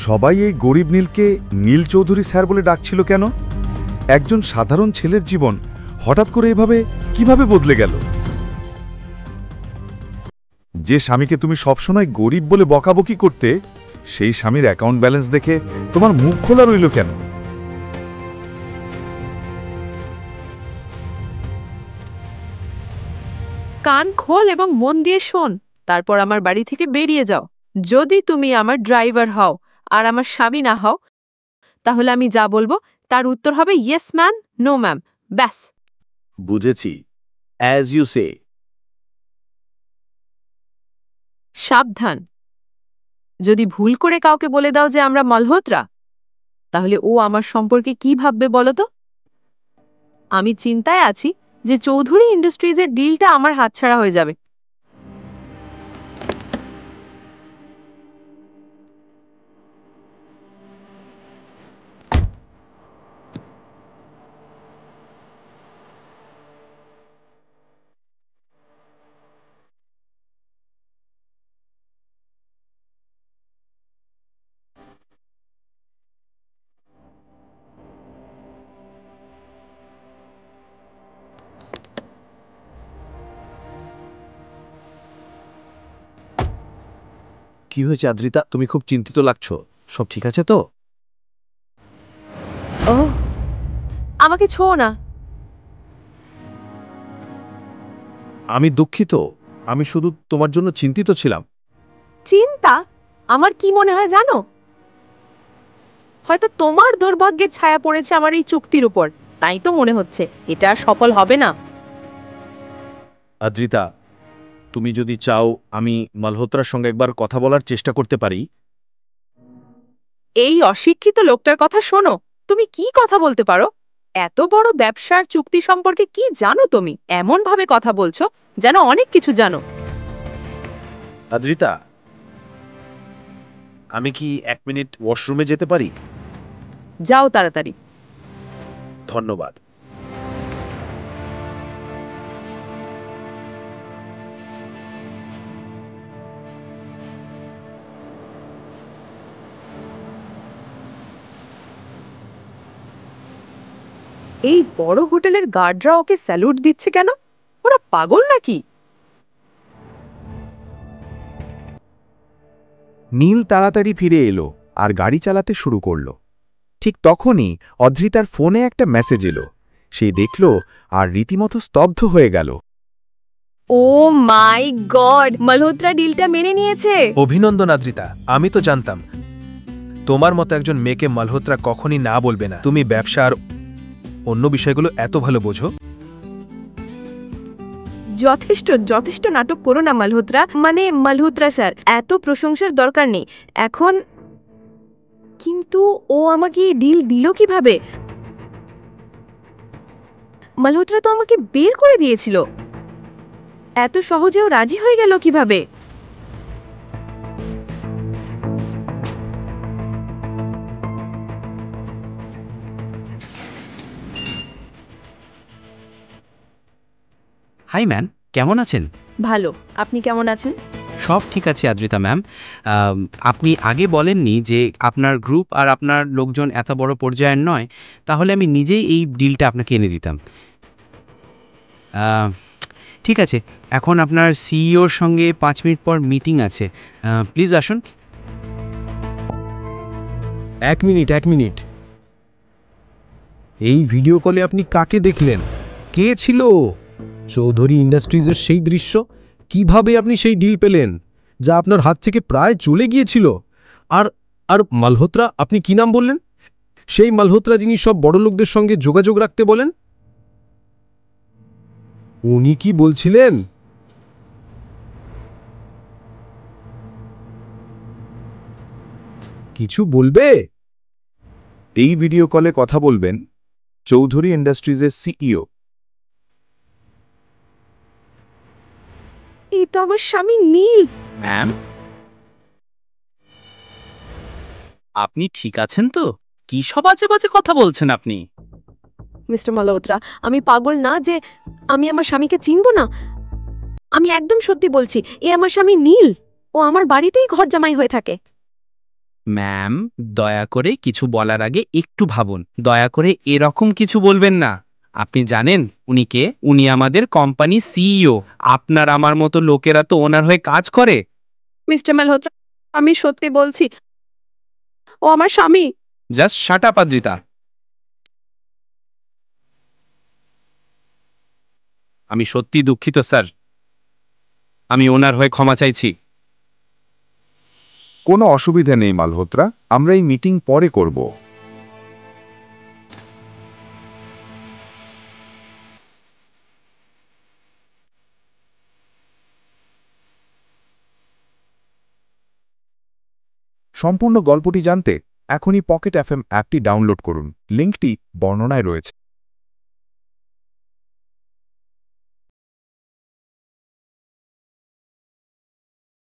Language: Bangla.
সবাই এই গরিব নীলকে নীল চৌধুরী স্যার বলে ডাকছিল কেন? একজন সাধারণ ছেলের জীবন হঠাৎ করে এভাবে কিভাবে বদলে গেল? যে স্বামীকে তুমি সবসময় গরিব বলে বকাবকি করতে, সেই স্বামীর অ্যাকাউন্ট ব্যালেন্স দেখে তোমার মুখ খোলা রইল কেন? কান খোল এবং মন দিয়ে শোন, তারপর আমার বাড়ি থেকে বেরিয়ে যাও। যদি তুমি আমার ড্রাইভার হও আর আমার স্বামী না হও, তাহলে আমি যা বলবো তার উত্তর হবে ইয়েস ম্যাম, নো ম্যাম, ব্যাস। বুঝেছি, অ্যাজ ইউ সে। সাবধান, যদি ভুল করে কাউকে বলে দাও যে আমরা মালহোত্রা, তাহলে ও আমার সম্পর্কে কি ভাববে বলো তো? আমি চিন্তায় আছি যে চৌধুরী ইন্ডাস্ট্রিজের ডিলটা আমার হাতছাড়া হয়ে যাবে। কি হয়েছে আদ্রিতা, তুমি খুব চিন্তিত লাগছো। সব ঠিক আছে তো? ও, আমাকে ছোঁও না। আমি দুঃখিত, আমি শুধু তোমার জন্য চিন্তিত ছিলাম। চিন্তা? আমার কি মনে হয় জানো? হয়তো তোমার দুর্ভাগ্যের ছায়া পড়েছে আমার এই চুক্তির উপর, তাই তো মনে হচ্ছে এটা আর সফল হবে না। আদ্রিতা, তুমি যদি চাও আমি মালহোত্রার সঙ্গে একবার কথা বলার চেষ্টা করতে পারি। এই অশিক্ষিত লোকটার কথা শোনো, তুমি কি কথা বলতে পারো? এত বড় ব্যবসার চুক্তি সম্পর্কে কি জানো তুমি? এমন ভাবে কথা বলছো যেন অনেক কিছু জানো। আদ্রিতা, আমি কি 1 মিনিট ওয়াশরুমে যেতে পারি? যাও তাড়াতাড়ি। ধন্যবাদ। এই বড় হোটেলের গার্ডরা ওকে স্যালুট দিচ্ছে কেন? ওরা পাগল নাকি? নীল তাড়াতাড়ি ফিরে এলো আর গাড়ি চালাতে শুরু করল। ঠিক তখনই অদ্রিতার ফোনে একটা মেসেজ এলো। সে দেখল আর রীতিমতো স্তব্ধ হয়ে গেল। ও মাই গড, মালহোত্রা ডিলটা মেনে নিয়েছে। অভিনন্দন আদ্রিতা, আমি তো জানতাম তোমার মতো একজন মেয়েকে মালহোত্রা কখনই না বলবে না। তুমি ব্যবসা আর অন্য বিষয়গুলো এত ভালো বোঝো। যথেষ্ট যথেষ্ট নাটক করো না মালহোত্রা, মানে মালহোত্রা স্যার, এত প্রশংসার দরকার নেই এখন। কিন্তু ও আমাকে ডিল দিল কিভাবে? মালহোত্রা তো আমাকে বের করে দিয়েছিল, এত সহজেও রাজি হয়ে গেল কিভাবে? হাই ম্যাম, কেমন আছেন? ভালো, আপনি কেমন আছেন? সব ঠিক আছে আদ্রিতা ম্যাম। আপনি আগে বলেননি যে আপনার গ্রুপ আর আপনার লোকজন এত বড় পর্যায়ের নয়, তাহলে আমি নিজেই এই ডিলটা আপনাকে এনে দিতাম। ঠিক আছে, এখন আপনার সিইওর সঙ্গে 5 মিনিট পর মিটিং আছে, প্লিজ আসুন। 1 মিনিট 1 মিনিট। এই ভিডিও কলে আপনি কাকে দেখলেন? কে ছিল? চৌধুরী ইন্ডাস্ট্রিজের সেই দৃশ্য? কিভাবে আপনি সেই ডিল পেলেন যা আপনার হাত থেকে প্রায় চলে গিয়েছিল? আর আর মালহোত্রা, আপনি কি নাম বললেন? সেই মালহোত্রা যিনি সব বড় লোকদের সঙ্গে যোগাযোগ রাখতে বলেন? উনি কি বলছিলেন? কিছু বলবে? এই ভিডিও কলে কথা বলবেন চৌধুরী ইন্ডাস্ট্রিজের সিইও। এই তো আমার স্বামী নীল। ম্যাম, আপনি ঠিক আছেন তো? কি সব আজে বাজে কথা বলছেন আপনি? মিস্টার মালহোত্রা, আমি পাগল না যে আমি আমার স্বামীকে চিনব না। আমি একদম সত্যি বলছি, এ আমার স্বামী নীল। ও আমার বাড়িতেই ঘর জামাই হয়ে থাকে। ম্যাম, দয়া করে কিছু বলার আগে একটু ভাবুন। দয়া করে এরকম কিছু বলবেন না। আপনি জানেন উনি কে? উনি আমাদের কোম্পানি সিইও। আপনার আমার মতো লোকেরা তো ওনার হয়ে কাজ করে। মিস্টার মালহোত্রা, আমি সত্যি বলছি, ও আমার স্বামী। Just shut up Adrita. আমি সত্যি দুঃখিত স্যার। আমি ওনার হয়ে ক্ষমা চাইছি। কোনো অসুবিধা নেই মালহোত্রা, আমরা এই মিটিং পরে করব। সম্পূর্ণ গল্পটি জানতে এখনই পকেট এফএম অ্যাপটি ডাউনলোড করুন। লিঙ্কটি বর্ণনায় রয়েছে।